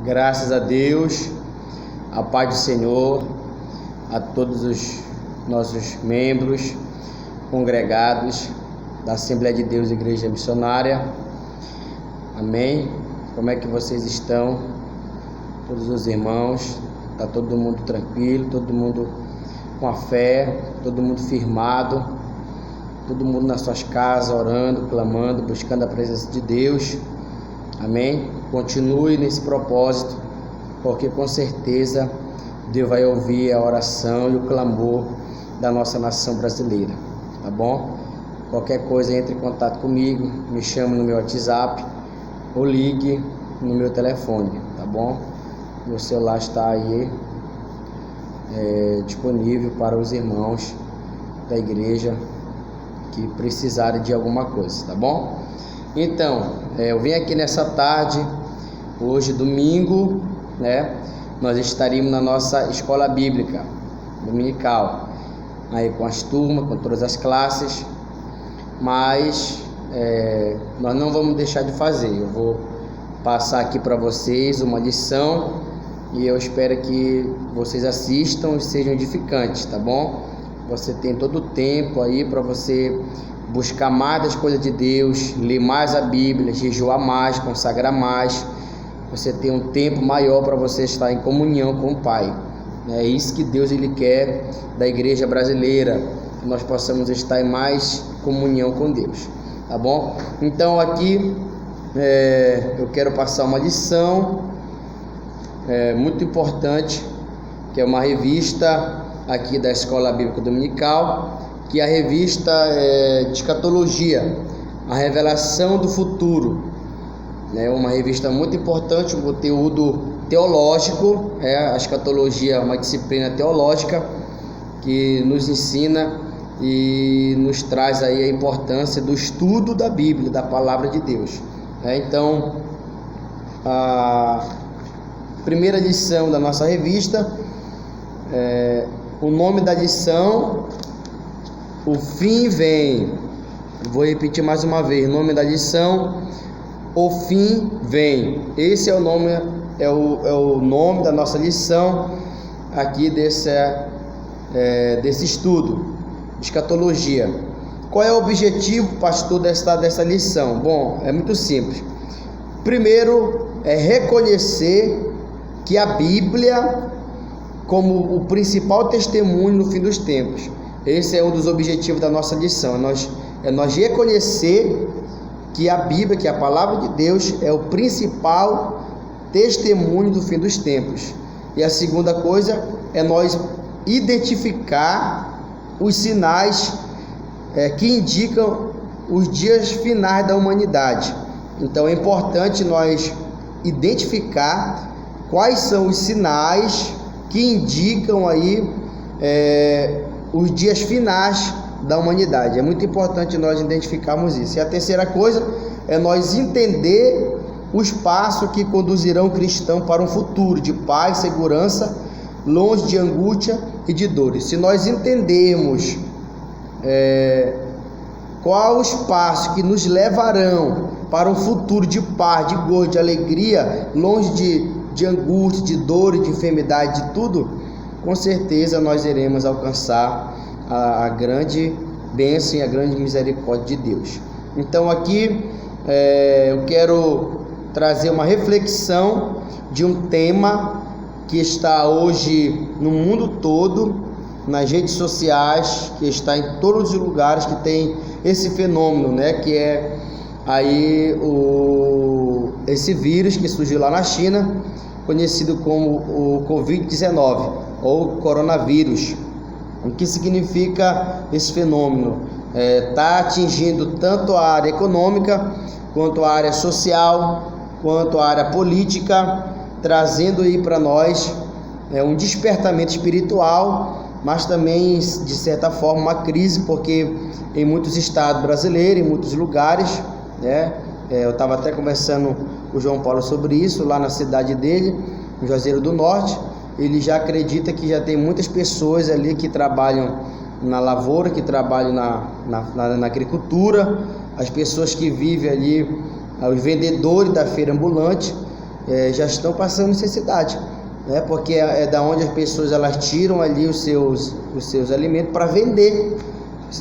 Graças a Deus, a paz do Senhor, a todos os nossos membros, congregados da Assembleia de Deus Igreja Missionária. Amém? Como é que vocês estão? Todos os irmãos, está todo mundo tranquilo, todo mundo com a fé, todo mundo firmado, todo mundo nas suas casas, orando, clamando, buscando a presença de Deus. Amém? Continue nesse propósito, porque com certeza Deus vai ouvir a oração e o clamor da nossa nação brasileira, tá bom? Qualquer coisa, entre em contato comigo, me chame no meu WhatsApp ou ligue no meu telefone, tá bom? Meu celular está aí disponível para os irmãos da igreja que precisarem de alguma coisa, tá bom? Então, eu vim aqui nessa tarde, hoje domingo, né? Nós estaremos na nossa escola bíblica dominical, aí com as turmas, com todas as classes, mas nós não vamos deixar de fazer. Eu vou passar aqui para vocês uma lição e eu espero que vocês assistam e sejam edificantes, tá bom? Você tem todo o tempo aí para você buscar mais das coisas de Deus, ler mais a Bíblia, jejuar mais, consagrar mais. Você tem um tempo maior para você estar em comunhão com o Pai. É isso que Deus ele quer da igreja brasileira, que nós possamos estar em mais comunhão com Deus, tá bom? Então aqui eu quero passar uma lição muito importante, que é uma revista aqui da Escola Bíblica Dominical, que é a revista de escatologia, a revelação do futuro. É uma revista muito importante, um conteúdo teológico. A escatologia é uma disciplina teológica que nos ensina e nos traz aí a importância do estudo da Bíblia, da palavra de Deus. Então, a primeira lição da nossa revista, o nome da lição, o fim vem. Vou repetir mais uma vez, o nome da lição, o fim vem. Esse é o nome, é o nome da nossa lição aqui desse estudo de escatologia. Qual é o objetivo, pastor, dessa lição? Bom, é muito simples. Primeiro é reconhecer que a Bíblia como o principal testemunho no fim dos tempos. Esse é um dos objetivos da nossa lição. É nós reconhecer que a Bíblia, que a palavra de Deus, é o principal testemunho do fim dos tempos. E a segunda coisa é nós identificar os sinais que indicam os dias finais da humanidade. Então é importante nós identificar quais são os sinais que indicam aí os dias finais da humanidade. É muito importante nós identificarmos isso. E a terceira coisa é nós entender os passos que conduzirão o cristão para um futuro de paz, segurança, longe de angústia e de dores. Se nós entendermos quais os passos que nos levarão para um futuro de paz, de gozo, de alegria, longe de angústia, de dor, de enfermidade, de tudo, com certeza nós iremos alcançar a grande bênção e a grande misericórdia de Deus. Então aqui eu quero trazer uma reflexão de um tema que está hoje no mundo todo, nas redes sociais, que está em todos os lugares que tem esse fenômeno, né, que é aí esse vírus que surgiu lá na China, conhecido como o Covid-19 ou coronavírus. O que significa esse fenômeno? Está atingindo tanto a área econômica, quanto a área social, quanto a área política, trazendo aí para nós um despertamento espiritual, mas também, de certa forma, uma crise, porque em muitos estados brasileiros, em muitos lugares, né, eu estava até conversando com o João Paulo sobre isso, lá na cidade dele, em Juazeiro do Norte. Ele já acredita que já tem muitas pessoas ali que trabalham na lavoura, que trabalham na agricultura, as pessoas que vivem ali, os vendedores da feira ambulante, já estão passando necessidade, né? Porque é da onde as pessoas elas tiram ali os seus alimentos para vender.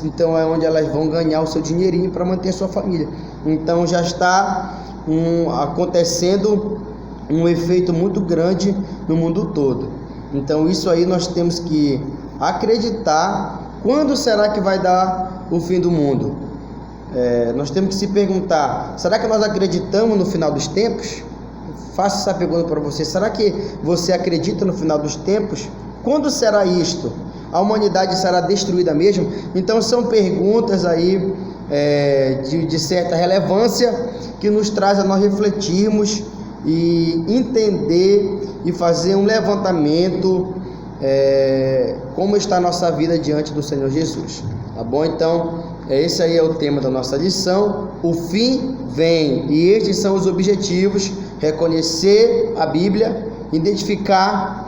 Então é onde elas vão ganhar o seu dinheirinho para manter a sua família. Então já está acontecendo um efeito muito grande no mundo todo. Então isso aí nós temos que acreditar. Quando será que vai dar o fim do mundo? Nós temos que se perguntar: será que nós acreditamos no final dos tempos? Faço essa pergunta para você: será que você acredita no final dos tempos? Quando será isto? A humanidade será destruída mesmo? Então são perguntas aí de certa relevância que nos traz a nós refletirmos e entender e fazer um levantamento como está a nossa vida diante do Senhor Jesus, tá bom? Então esse aí é o tema da nossa lição. O fim vem, e estes são os objetivos: reconhecer a Bíblia, identificar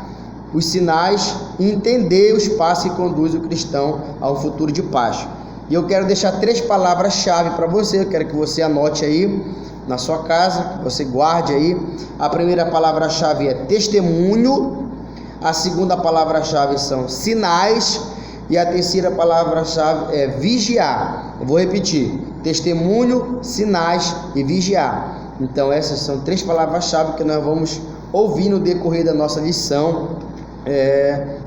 os sinais e entender os passos que conduzem o cristão a um futuro de paz. E eu quero deixar 3 palavras-chave para você. Eu quero que você anote aí na sua casa, que você guarde aí. A primeira palavra-chave é testemunho, a segunda palavra-chave são sinais e a terceira palavra-chave é vigiar. Eu vou repetir: testemunho, sinais e vigiar. Então essas são 3 palavras-chave que nós vamos ouvir no decorrer da nossa lição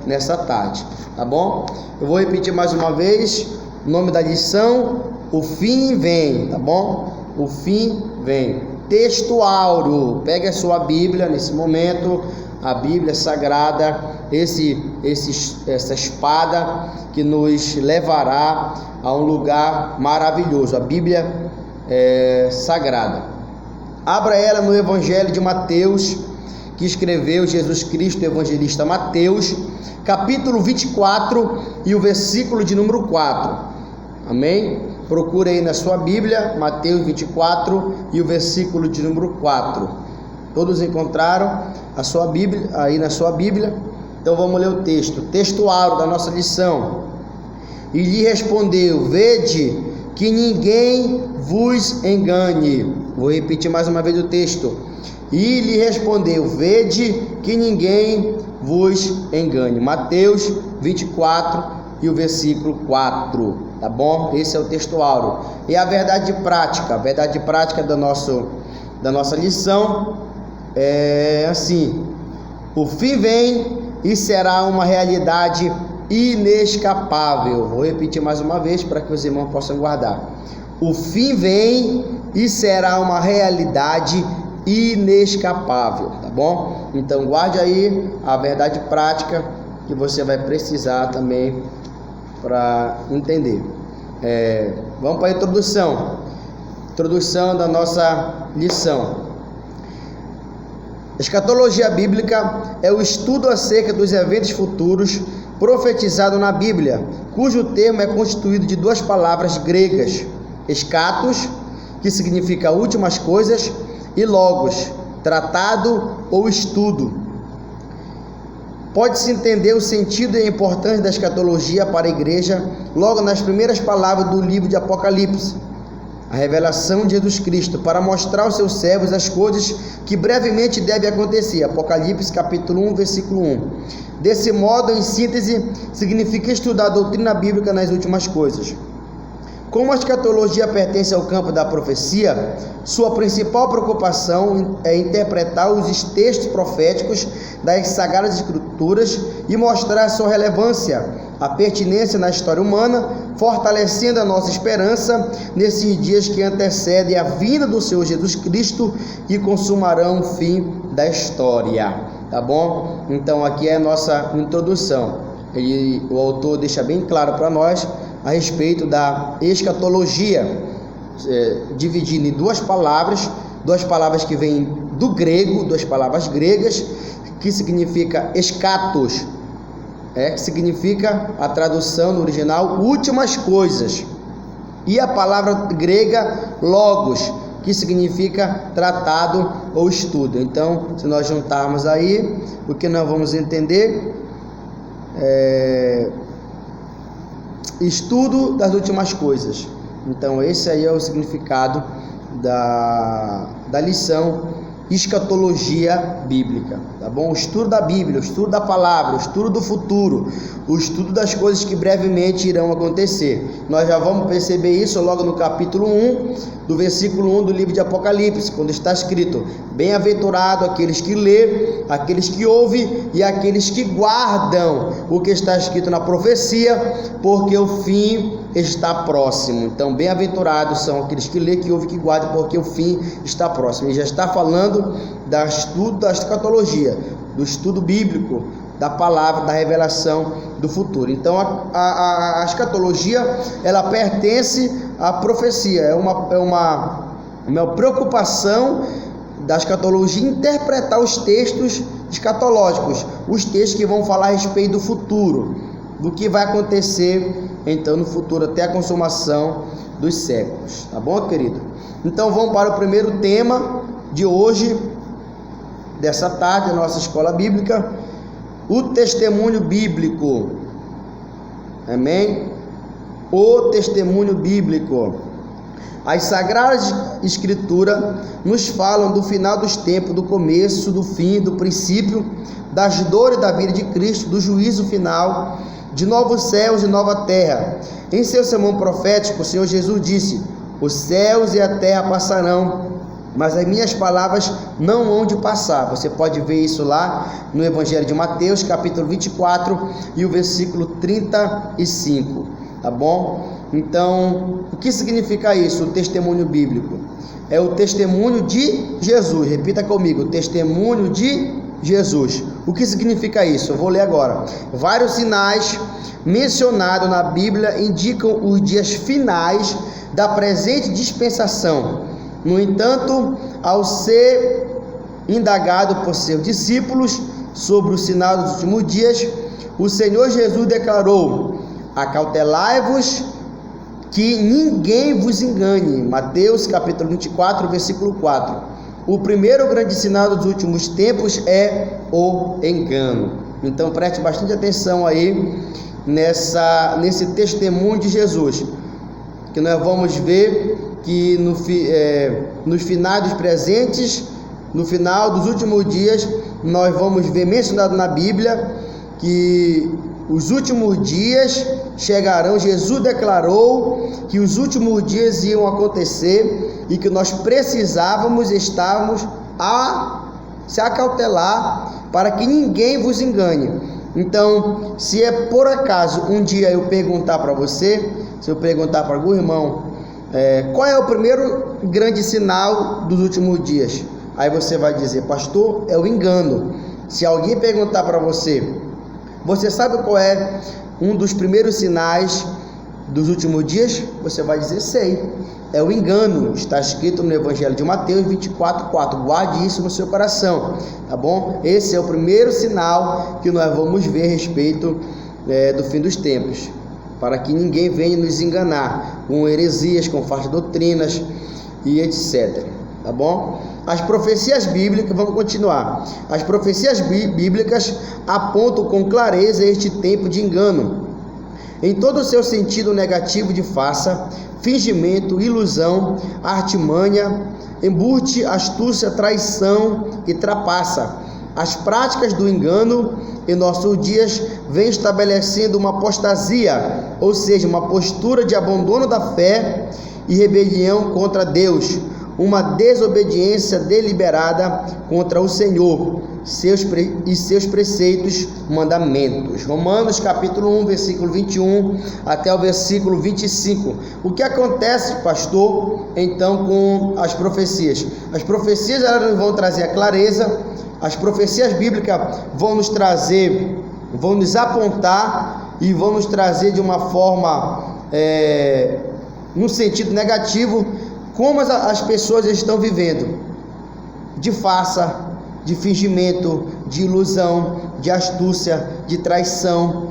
nessa tarde, tá bom? Eu vou repetir mais uma vez o nome da lição: o fim vem, tá bom? O fim vem. Texto áureo. Pegue a sua Bíblia nesse momento, a Bíblia Sagrada, essa espada que nos levará a um lugar maravilhoso, a Bíblia Sagrada. Abra ela no Evangelho de Mateus, que escreveu Jesus Cristo, o evangelista Mateus, capítulo 24 e o versículo de número 4. Amém? Procure aí na sua Bíblia, Mateus 24 e o versículo de número 4. Todos encontraram a sua Bíblia aí na sua Bíblia? Então vamos ler o texto áureo da nossa lição. E lhe respondeu: vede que ninguém vos engane. Vou repetir mais uma vez o texto. E lhe respondeu: vede que ninguém vos engane. Mateus 24 e o versículo 4, tá bom? Esse é o texto áureo. E a verdade prática da nossa lição é assim: o fim vem e será uma realidade inescapável. Vou repetir mais uma vez para que os irmãos possam guardar. O fim vem e será uma realidade inescapável, tá bom? Então guarde aí a verdade prática que você vai precisar também para entender. Vamos para a introdução da nossa lição. Escatologia bíblica é o estudo acerca dos eventos futuros profetizados na Bíblia, cujo termo é constituído de 2 palavras gregas: escatos, que significa últimas coisas, e logos, tratado ou estudo. Pode-se entender o sentido e a importância da escatologia para a igreja logo nas primeiras palavras do livro de Apocalipse, a revelação de Jesus Cristo, para mostrar aos seus servos as coisas que brevemente devem acontecer. Apocalipse capítulo 1, versículo 1. Desse modo, em síntese, significa estudar a doutrina bíblica nas últimas coisas. Como a escatologia pertence ao campo da profecia, sua principal preocupação é interpretar os textos proféticos das Sagradas Escrituras e mostrar sua relevância, a pertinência na história humana, fortalecendo a nossa esperança nesses dias que antecedem a vinda do Senhor Jesus Cristo e consumarão o fim da história. Tá bom? Então aqui é a nossa introdução. O autor deixa bem claro para nós a respeito da escatologia, dividindo em 2 palavras que vêm do grego, 2 palavras gregas, que significa escatos, que significa, a tradução no original, últimas coisas, e a palavra grega logos, que significa tratado ou estudo. Então, se nós juntarmos aí, o que nós vamos entender estudo das últimas coisas. Então esse aí é o significado da lição escatologia bíblica, tá bom? O estudo da Bíblia, o estudo da palavra, o estudo do futuro, o estudo das coisas que brevemente irão acontecer. Nós já vamos perceber isso logo no capítulo 1, do versículo 1 do livro de Apocalipse, quando está escrito: bem-aventurado aqueles que lê, aqueles que ouvem e aqueles que guardam o que está escrito na profecia, porque o fim está próximo. Então, bem-aventurados são aqueles que lê, que ouvem, que guardam, porque o fim está próximo. E já está falando do estudo da escatologia, do estudo bíblico, da palavra, da revelação do futuro. Então, a escatologia, ela pertence à profecia. É uma preocupação da escatologia interpretar os textos escatológicos, os textos que vão falar a respeito do futuro, do que vai acontecer então no futuro, até a consumação dos séculos. Tá bom, querido? Então vamos para o primeiro tema de hoje, dessa tarde, da nossa escola bíblica: o testemunho bíblico. Amém? O testemunho bíblico. As Sagradas Escrituras nos falam do final dos tempos, do começo, do fim, do princípio, das dores da vida de Cristo, do juízo final, de novos céus e nova terra. Em seu sermão profético, o Senhor Jesus disse: os céus e a terra passarão, mas as minhas palavras não hão de passar. Você pode ver isso lá no Evangelho de Mateus, capítulo 24 e o versículo 35, tá bom? Então, o que significa isso, o testemunho bíblico? É o testemunho de Jesus. Repita comigo: o testemunho de Jesus. O que significa isso? Eu vou ler agora. Vários sinais mencionados na Bíblia indicam os dias finais da presente dispensação. No entanto, ao ser indagado por seus discípulos sobre o sinal dos últimos dias, o Senhor Jesus declarou: acautelai-vos que ninguém vos engane. Mateus capítulo 24, versículo 4. O primeiro grande sinal dos últimos tempos é o engano. Então preste bastante atenção aí nesse testemunho de Jesus, que nós vamos ver que nos finais dos presentes, no final dos últimos dias, nós vamos ver mencionado na Bíblia que os últimos dias chegarão. Jesus declarou que os últimos dias iam acontecer e que nós precisávamos estarmos a se acautelar para que ninguém vos engane. Então, se é por acaso um dia eu perguntar para você, se eu perguntar para algum irmão, qual é o primeiro grande sinal dos últimos dias? Aí você vai dizer: pastor, é o engano. Se alguém perguntar para você: você sabe qual é um dos primeiros sinais dos últimos dias? Você vai dizer: sei, é o engano. Está escrito no Evangelho de Mateus 24:4. Guarde isso no seu coração, tá bom? Esse é o primeiro sinal que nós vamos ver a respeito do fim dos tempos, para que ninguém venha nos enganar com heresias, com falsas doutrinas e etc. Tá bom? As profecias bíblicas, vamos continuar. As profecias bíblicas apontam com clareza este tempo de engano, em todo o seu sentido negativo de farsa, fingimento, ilusão, artimanha, embute, astúcia, traição e trapaça. As práticas do engano em nossos dias vêm estabelecendo uma apostasia, ou seja, uma postura de abandono da fé e rebelião contra Deus, uma desobediência deliberada contra o Senhor e seus preceitos, mandamentos. Romanos capítulo 1, versículo 21 até o versículo 25. O que acontece, pastor, então com as profecias? As profecias, elas vão trazer a clareza. As profecias bíblicas vão nos trazer, vão nos apontar e vão nos trazer de uma forma, no sentido negativo, como as pessoas estão vivendo, de farsa, de fingimento, de ilusão, de astúcia, de traição,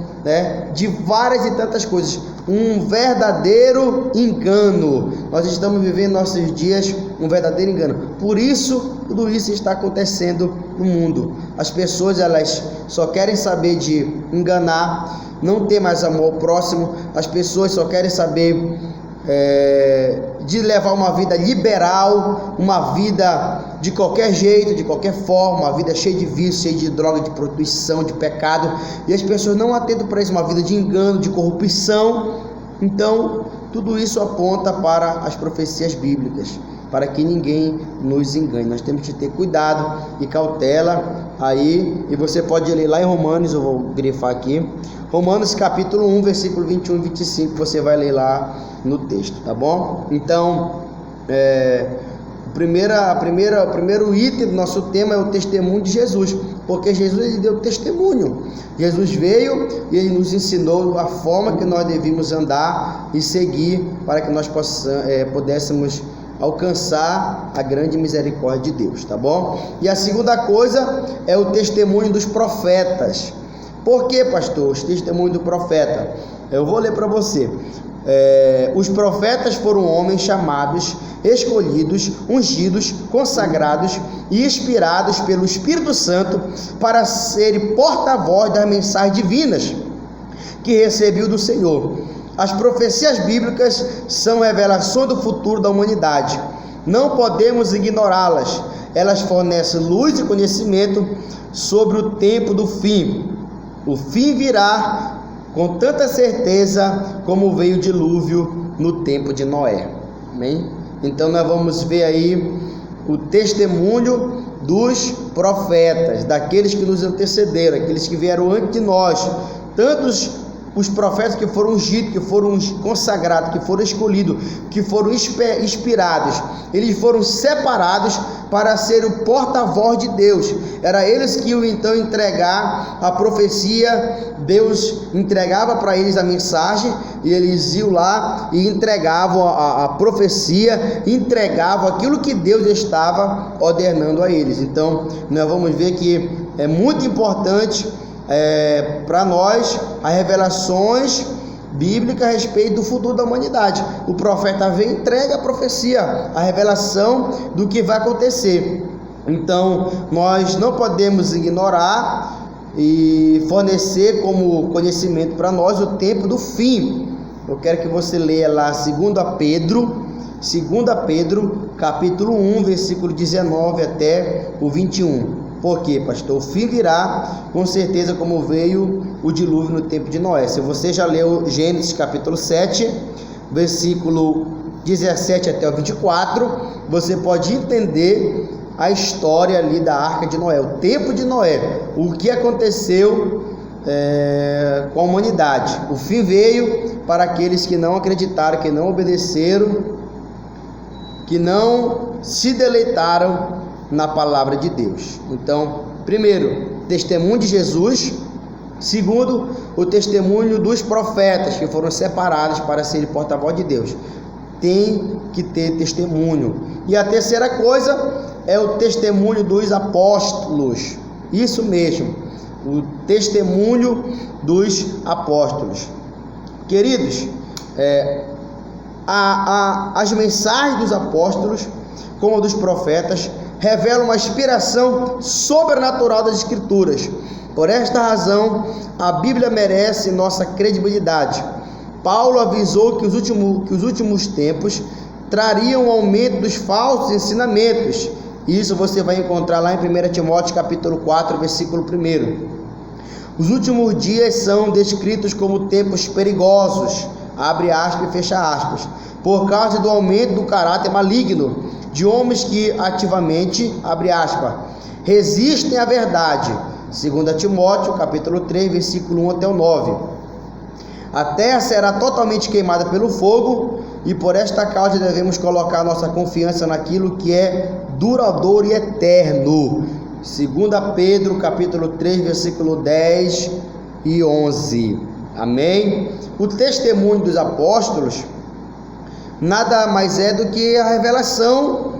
de várias e tantas coisas. Um verdadeiro engano. Nós estamos vivendo nossos dias um verdadeiro engano. Por isso, tudo isso está acontecendo no mundo. As pessoas, elas só querem saber de enganar, não ter mais amor ao próximo. As pessoas só querem saber de levar uma vida liberal, uma vida de qualquer jeito, de qualquer forma, uma vida cheia de vício, cheia de droga, de prostituição, de pecado, e as pessoas não atentam para isso, uma vida de engano, de corrupção. Então, tudo isso aponta para as profecias bíblicas, para que ninguém nos engane. Nós temos que ter cuidado e cautela aí, e você pode ler lá em Romanos, eu vou grifar aqui, Romanos capítulo 1, versículo 21 e 25, você vai ler lá no texto, tá bom? Então, o primeiro item do nosso tema é o testemunho de Jesus, porque Jesus, ele deu testemunho. Jesus veio e ele nos ensinou a forma que nós devíamos andar e seguir para que nós pudéssemos alcançar a grande misericórdia de Deus, tá bom? E a segunda coisa é o testemunho dos profetas. Por que, pastor, o testemunho do profeta? Eu vou ler para você. Os profetas foram homens chamados, escolhidos, ungidos, consagrados e inspirados pelo Espírito Santo para serem porta-voz das mensagens divinas que recebeu do Senhor. As profecias bíblicas são revelações do futuro da humanidade. Não podemos ignorá-las. Elas fornecem luz e conhecimento sobre o tempo do fim. O fim virá com tanta certeza como veio o dilúvio no tempo de Noé. Amém? Então nós vamos ver aí o testemunho dos profetas, daqueles que nos antecederam, aqueles que vieram antes de nós, tantos os profetas que foram ungidos, que foram consagrados, que foram escolhidos, que foram inspirados, eles foram separados para ser o porta-voz de Deus. Era eles que iam então entregar a profecia. Deus entregava para eles a mensagem e eles iam lá e entregavam a profecia, entregavam aquilo que Deus estava ordenando a eles. Então nós vamos ver que é muito importante para nós as revelações bíblicas a respeito do futuro da humanidade. O profeta vem e entrega a profecia, a revelação do que vai acontecer. Então nós não podemos ignorar e fornecer como conhecimento para nós o tempo do fim. Eu quero que você leia lá 2 Pedro capítulo 1, versículo 19 até o 21. Por quê, pastor? O fim virá com certeza como veio o dilúvio no tempo de Noé. Se você já leu Gênesis capítulo 7, versículo 17 até o 24, você pode entender a história ali da arca de Noé, o tempo de Noé, o que aconteceu com a humanidade. O fim veio para aqueles que não acreditaram, que não obedeceram, que não se deleitaram na palavra de Deus. Então, primeiro, testemunho de Jesus. Segundo, o testemunho dos profetas que foram separados para serem porta-voz de Deus. Tem que ter testemunho. E a terceira coisa é o testemunho dos apóstolos. Isso mesmo, o testemunho dos apóstolos. Queridos, as mensagens dos apóstolos, como a dos profetas, revelam uma inspiração sobrenatural das Escrituras. Por esta razão, a Bíblia merece nossa credibilidade. Paulo avisou que os últimos tempos trariam um aumento dos falsos ensinamentos. Isso você vai encontrar lá em 1 Timóteo capítulo 4, versículo 1. Os últimos dias são descritos como tempos perigosos, abre aspas e fecha aspas, por causa do aumento do caráter maligno de homens que ativamente, abre aspas, resistem à verdade. 2 Timóteo capítulo 3, versículo 1 até o 9. A terra será totalmente queimada pelo fogo, e por esta causa devemos colocar nossa confiança naquilo que é duradouro e eterno. 2 Pedro capítulo 3, versículo 10 e 11. Amém? O testemunho dos apóstolos nada mais é do que a revelação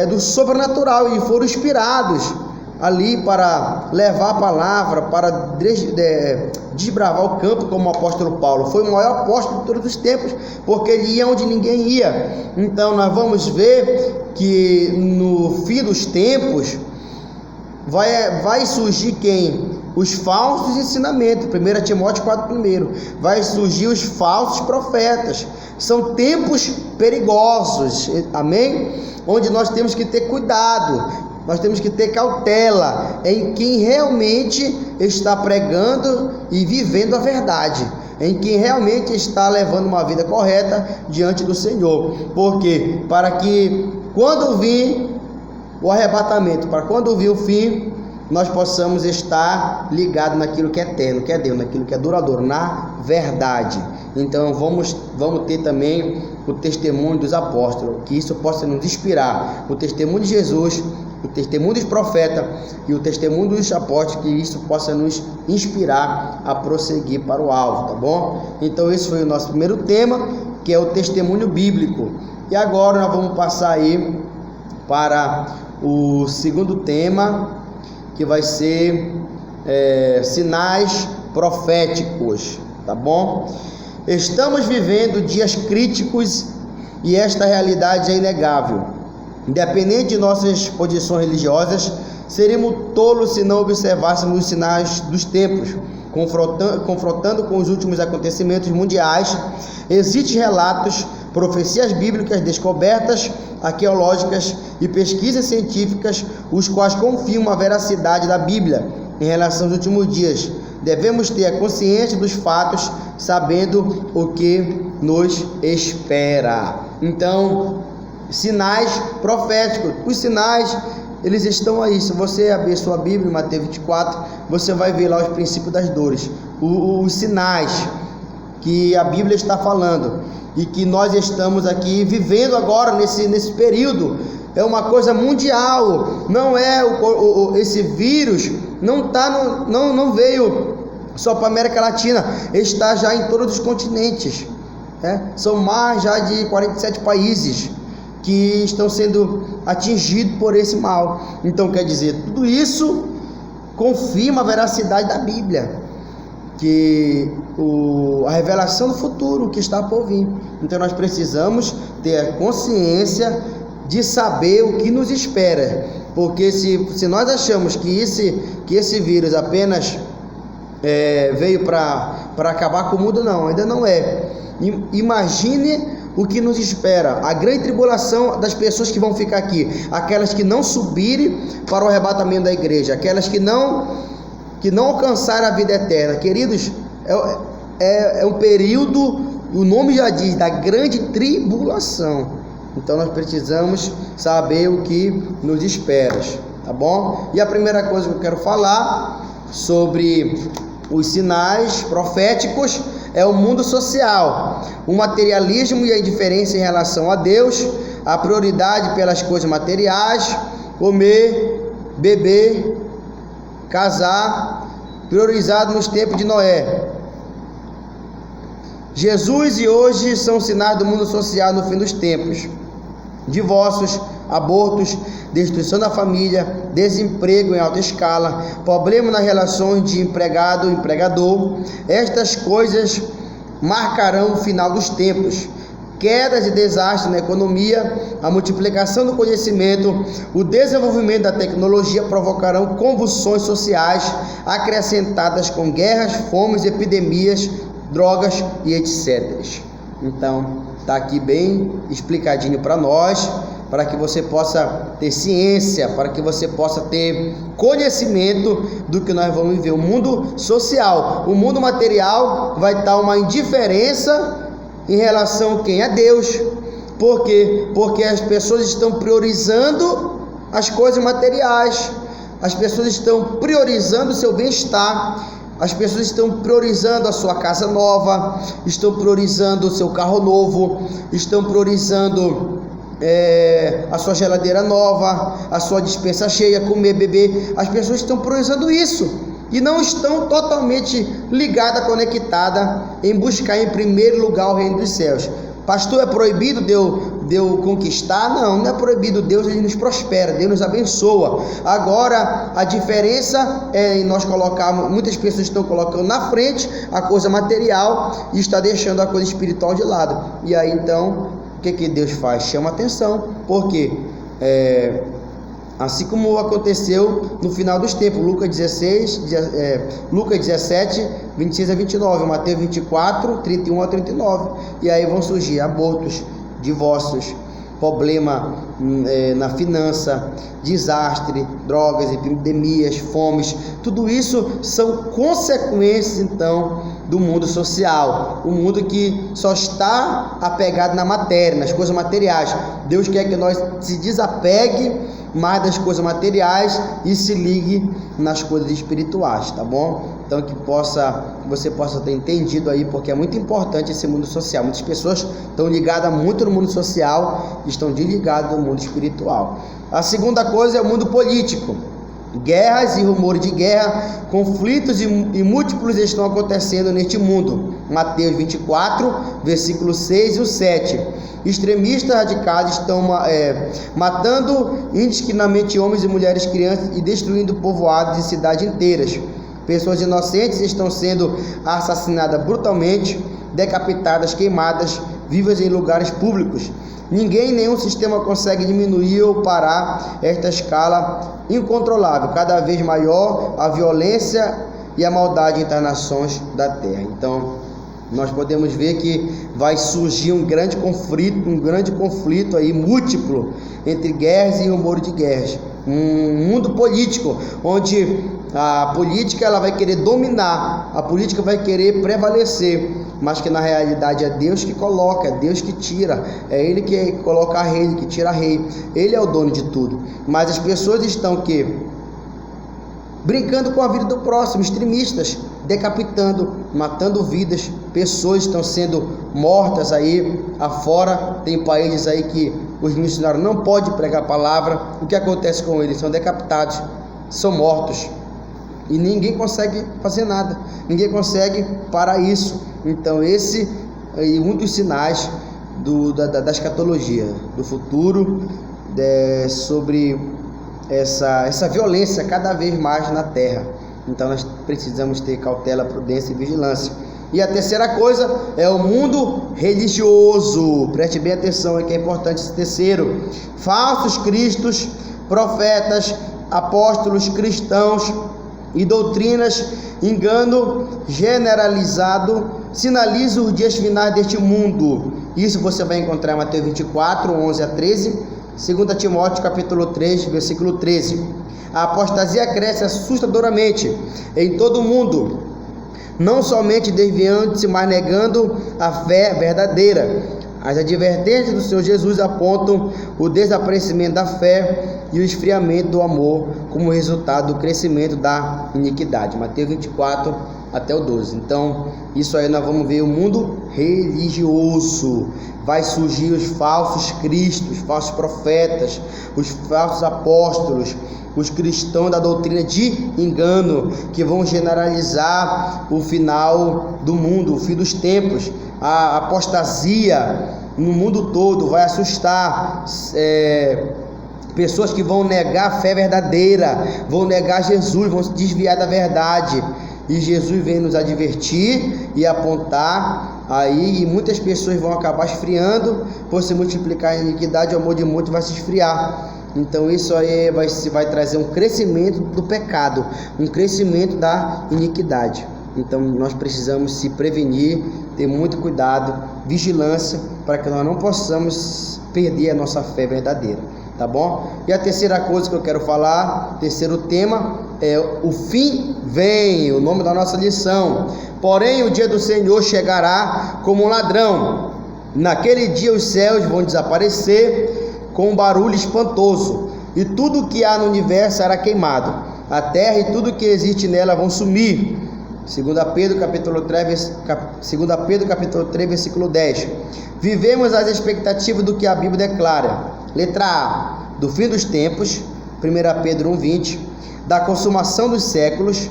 do sobrenatural, e foram inspirados ali para levar a palavra, para desbravar o campo, como o apóstolo Paulo. Foi o maior apóstolo de todos os tempos, porque ele ia onde ninguém ia. Então nós vamos ver que no fim dos tempos vai surgir quem? Os falsos ensinamentos. 1 Timóteo 4, 1. Vai surgir os falsos profetas, São tempos perigosos, amém? Onde nós temos que ter cuidado, nós temos que ter cautela em quem realmente está pregando e vivendo a verdade, em quem realmente está levando uma vida correta diante do Senhor. Porque para que quando vir o arrebatamento, para quando vir o fim, nós possamos estar ligados naquilo que é eterno, que é Deus, naquilo que é duradouro, na verdade. Então vamos ter também o testemunho dos apóstolos, que isso possa nos inspirar, o testemunho de Jesus, o testemunho dos profetas e o testemunho dos apóstolos, que isso possa nos inspirar a prosseguir para o alvo, tá bom? Então esse foi o nosso primeiro tema, que é o testemunho bíblico. E agora nós vamos passar aí para o segundo tema, que vai ser sinais proféticos, tá bom? Estamos vivendo dias críticos e esta realidade é inegável. Independente de nossas posições religiosas, seríamos tolos se não observássemos os sinais dos tempos, confrontando com os últimos acontecimentos mundiais. Existem relatos, profecias bíblicas, descobertas arqueológicas e pesquisas científicas, os quais confirmam a veracidade da Bíblia em relação aos últimos dias. Devemos ter a consciência dos fatos, sabendo o que nos espera. Então, sinais proféticos. Os sinais, eles estão aí. Se você abrir sua Bíblia, Mateus 24, você vai ver lá os princípios das dores. Os sinais que a Bíblia está falando e que nós estamos aqui vivendo agora nesse período. É uma coisa mundial. Não é esse vírus não veio só para a América Latina, está já em todos os continentes, São mais já de 47 países que estão sendo atingidos por esse mal. Então quer dizer, tudo isso confirma a veracidade da Bíblia, que a revelação do futuro que está por vir. Então nós precisamos ter a consciência de saber o que nos espera, porque se nós achamos que esse vírus apenas veio para acabar com o mundo, não, ainda não é. Imagine o que nos espera, a grande tribulação das pessoas que vão ficar aqui, aquelas que não subirem para o arrebatamento da igreja, aquelas que não alcançaram a vida eterna. Queridos, é um período, o nome já diz, da grande tribulação. Então nós precisamos saber o que nos espera, tá bom? E a primeira coisa que eu quero falar sobre os sinais proféticos é o mundo social, o materialismo e a indiferença em relação a Deus, a prioridade pelas coisas materiais, comer, beber, casar, priorizado nos tempos de Noé. Jesus e hoje são sinais do mundo social no fim dos tempos. Divórcios, abortos, destruição da família, desemprego em alta escala, problema nas relações de empregado e empregador. Estas coisas marcarão o final dos tempos. Quedas e desastres na economia, a multiplicação do conhecimento, o desenvolvimento da tecnologia provocarão convulsões sociais acrescentadas com guerras, fomes, epidemias, drogas e etc. Então, está aqui bem explicadinho para nós, para que você possa ter ciência, para que você possa ter conhecimento do que nós vamos viver. O mundo social, o mundo material vai estar uma indiferença em relação a quem é Deus. Por quê? Porque as pessoas estão priorizando as coisas materiais, as pessoas estão priorizando o seu bem-estar, as pessoas estão priorizando a sua casa nova, estão priorizando o seu carro novo, estão priorizando a sua geladeira nova, a sua despensa cheia, comer, beber. As pessoas estão priorizando isso e não estão totalmente ligadas, conectadas em buscar em primeiro lugar o reino dos céus. Pastor, é proibido de eu conquistar? Não, não é proibido. Deus, ele nos prospera, Deus nos abençoa. Agora, a diferença é em nós colocarmos, muitas pessoas estão colocando na frente a coisa material e está deixando a coisa espiritual de lado. E aí então, o que Deus faz? Chama atenção, porque assim como aconteceu no final dos tempos. Lucas 17, 26 a 29, Mateus 24, 31 a 39. E aí vão surgir abortos, divórcios, problema na finança, desastre, drogas, epidemias, fomes. Tudo isso são consequências então do mundo social, o mundo que só está apegado na matéria, nas coisas materiais. Deus quer que nós se desapegue mais das coisas materiais e se ligue nas coisas espirituais, tá bom? Então que você possa ter entendido aí, porque é muito importante esse mundo social. Muitas pessoas estão ligadas muito no mundo social e estão desligadas do mundo espiritual. A segunda coisa é o mundo político. Guerras e rumores de guerra, conflitos e múltiplos estão acontecendo neste mundo. Mateus 24, versículo 6 e o 7. Extremistas radicais estão matando indiscriminadamente homens e mulheres, crianças e destruindo povoados e cidades inteiras. Pessoas inocentes estão sendo assassinadas brutalmente, decapitadas, queimadas, vivas em lugares públicos. Ninguém, nenhum sistema consegue diminuir ou parar esta escala incontrolável, cada vez maior a violência e a maldade entre as nações da terra. Então, nós podemos ver que vai surgir um grande conflito aí múltiplo entre guerras e rumores de guerras. Um mundo político, onde a política ela vai querer dominar, a política vai querer prevalecer, mas que na realidade é Deus que coloca, é Deus que tira, é Ele que coloca rei, que tira rei, Ele é o dono de tudo. Mas as pessoas estão brincando com a vida do próximo, extremistas, decapitando, matando vidas, pessoas estão sendo mortas aí afora. Tem países aí que os missionários não podem pregar a palavra. O que acontece com eles? São decapitados, são mortos, e ninguém consegue fazer nada, ninguém consegue parar isso. Então esse é um dos sinais da escatologia, do futuro, sobre essa violência cada vez mais na terra. Então nós precisamos ter cautela, prudência e vigilância. E a terceira coisa é o mundo religioso. Preste bem atenção, que é importante esse terceiro. Falsos cristos, profetas, apóstolos, cristãos e doutrinas, engano generalizado, sinalizam os dias finais deste mundo. Isso você vai encontrar em Mateus 24, 11 a 13, 2 Timóteo capítulo 3, versículo 13. A apostasia cresce assustadoramente em todo o mundo, não somente desviando-se, mas negando a fé verdadeira. As advertências do Senhor Jesus apontam o desaparecimento da fé e o esfriamento do amor como resultado do crescimento da iniquidade. Mateus 24 até o 12. Então, isso aí nós vamos ver o mundo religioso. Vai surgir os falsos cristos, falsos profetas, os falsos apóstolos, os cristãos da doutrina de engano, que vão generalizar o final do mundo, o fim dos tempos. A apostasia no mundo todo vai assustar pessoas que vão negar a fé verdadeira, vão negar Jesus, vão se desviar da verdade. E Jesus vem nos advertir e apontar aí, e muitas pessoas vão acabar esfriando, por se multiplicar a iniquidade, o amor de muitos vai se esfriar. Então isso aí vai trazer um crescimento do pecado, um crescimento da iniquidade. Então nós precisamos se prevenir, ter muito cuidado, vigilância, para que nós não possamos perder a nossa fé verdadeira, tá bom? E a terceira coisa que eu quero falar, terceiro tema, é o fim vem, o nome da nossa lição. Porém o dia do Senhor chegará como um ladrão. Naquele dia os céus vão desaparecer com um barulho espantoso, e tudo que há no universo será queimado. A terra e tudo que existe nela vão sumir. 2 Pedro capítulo 3, versículo 10. Vivemos as expectativas do que a Bíblia declara. Letra A, do fim dos tempos, 1 Pedro 1:20, da consumação dos séculos,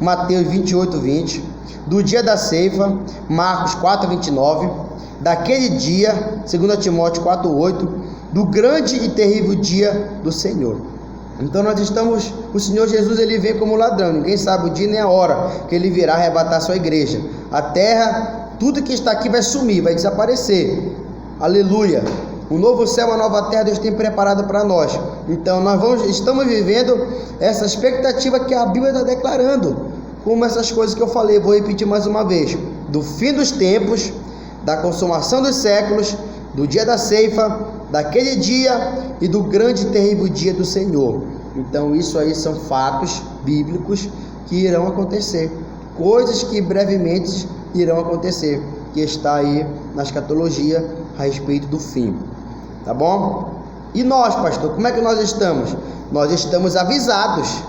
Mateus 28:20, do dia da ceifa, Marcos 4:29, daquele dia, 2 Timóteo 4:8, do grande e terrível dia do Senhor. Então o Senhor Jesus, ele vem como ladrão, ninguém sabe o dia nem a hora que ele virá arrebatar a sua igreja. A terra, tudo que está aqui vai sumir, vai desaparecer, aleluia. um novo céu, uma nova terra Deus tem preparado para nós. Então estamos vivendo essa expectativa que a Bíblia está declarando, como essas coisas que eu falei. Vou repetir mais uma vez: do fim dos tempos, da consumação dos séculos, do dia da ceifa, daquele dia e do grande e terrível dia do Senhor. Então isso aí são fatos bíblicos que irão acontecer, coisas que brevemente irão acontecer, que está aí na escatologia a respeito do fim, tá bom? E nós, pastor, como é que nós estamos? Nós estamos avisados,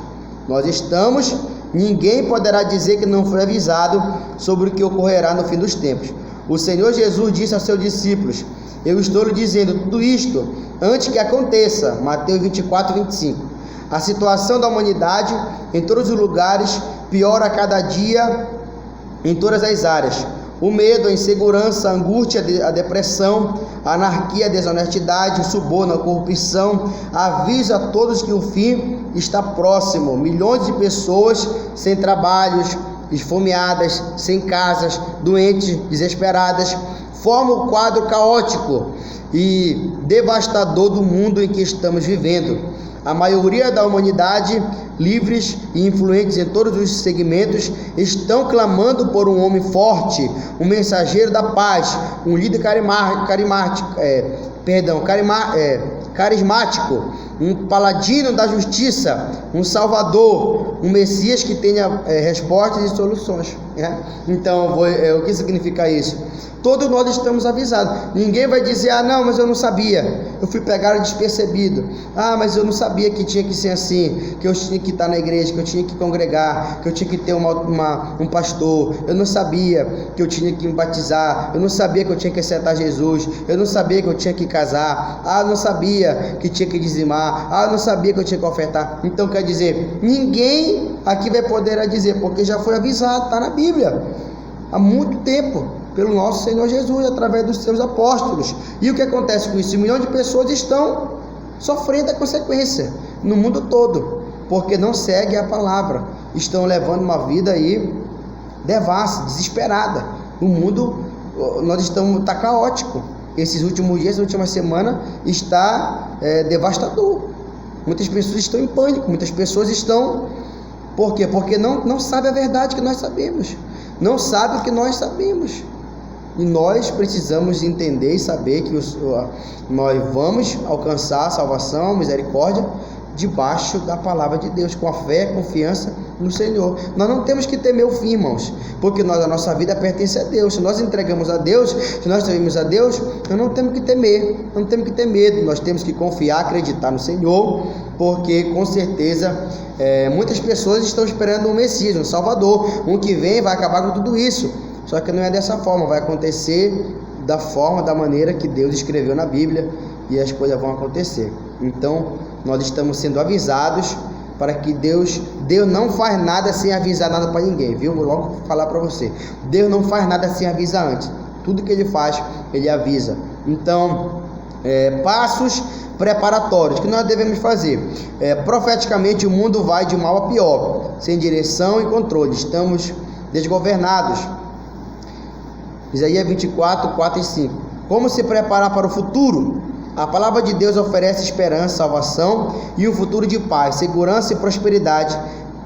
ninguém poderá dizer que não foi avisado sobre o que ocorrerá no fim dos tempos. O Senhor Jesus disse aos seus discípulos: eu estou lhe dizendo tudo isto antes que aconteça. Mateus 24, 25. A situação da humanidade em todos os lugares piora a cada dia, em todas as áreas. O medo, a insegurança, a angústia, a depressão, a anarquia, a desonestidade, o suborno, a corrupção, avisa a todos que o fim está próximo. Milhões de pessoas sem trabalhos, esfomeadas, sem casas, doentes, desesperadas, formam o quadro caótico e devastador do mundo em que estamos vivendo. A maioria da humanidade, livres e influentes em todos os segmentos, estão clamando por um homem forte, um mensageiro da paz, um líder carismático, um paladino da justiça, um salvador, um Messias que tenha respostas e soluções. Então, o que significa isso? Todos nós estamos avisados. Ninguém vai dizer: ah, não, mas eu não sabia, eu fui pegado despercebido. Ah, mas eu não sabia que tinha que ser assim, que eu tinha que estar na igreja, que eu tinha que congregar, que eu tinha que ter um pastor. Eu não sabia que eu tinha que me batizar. Eu não sabia que eu tinha que aceitar Jesus. Eu não sabia que eu tinha que casar. Ah, eu não sabia que tinha que dizimar. Ah, eu não sabia que eu tinha que ofertar. Então, quer dizer, ninguém aqui vai poder dizer, porque já foi avisado, está na Bíblia há muito tempo, pelo nosso Senhor Jesus, através dos seus apóstolos. E o que acontece com isso? Milhões de pessoas estão sofrendo a consequência no mundo todo, porque não seguem a palavra, estão levando uma vida aí devassa, desesperada. O mundo, está caótico. Esses últimos dias, essa última semana, está devastador. Muitas pessoas estão em pânico, muitas pessoas estão... Por quê? Porque não sabem a verdade que nós sabemos, não sabem o que nós sabemos. E nós precisamos entender e saber que nós vamos alcançar a salvação, a misericórdia, debaixo da palavra de Deus, com a fé, a confiança no Senhor. Nós não temos que temer o fim, irmãos, porque a nossa vida pertence a Deus. Se nós entregamos a Deus, se nós servimos a Deus, nós não temos que temer, não temos que ter medo. Nós temos que confiar, acreditar no Senhor, porque com certeza muitas pessoas estão esperando um Messias, um Salvador, um que vem e vai acabar com tudo isso. Só que não é dessa forma, vai acontecer da maneira que Deus escreveu na Bíblia, e as coisas vão acontecer. Então, nós estamos sendo avisados para que Deus não faz nada sem avisar nada para ninguém, viu? Vou logo falar para você. Deus não faz nada sem avisar antes. Tudo que Ele faz, Ele avisa. Então, passos preparatórios que nós devemos fazer. Profeticamente, o mundo vai de mal a pior, sem direção e controle. Estamos desgovernados. Isaías 24, 4 e 5. Como se preparar para o futuro? A palavra de Deus oferece esperança, salvação e um futuro de paz, segurança e prosperidade.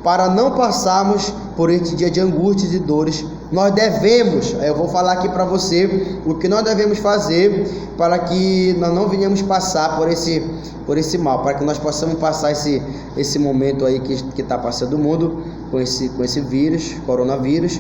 Para não passarmos por este dia de angústias e dores, nós devemos, eu vou falar aqui para você o que nós devemos fazer para que nós não venhamos passar por esse mal, para que nós possamos passar esse momento aí que está passando o mundo com esse vírus, coronavírus,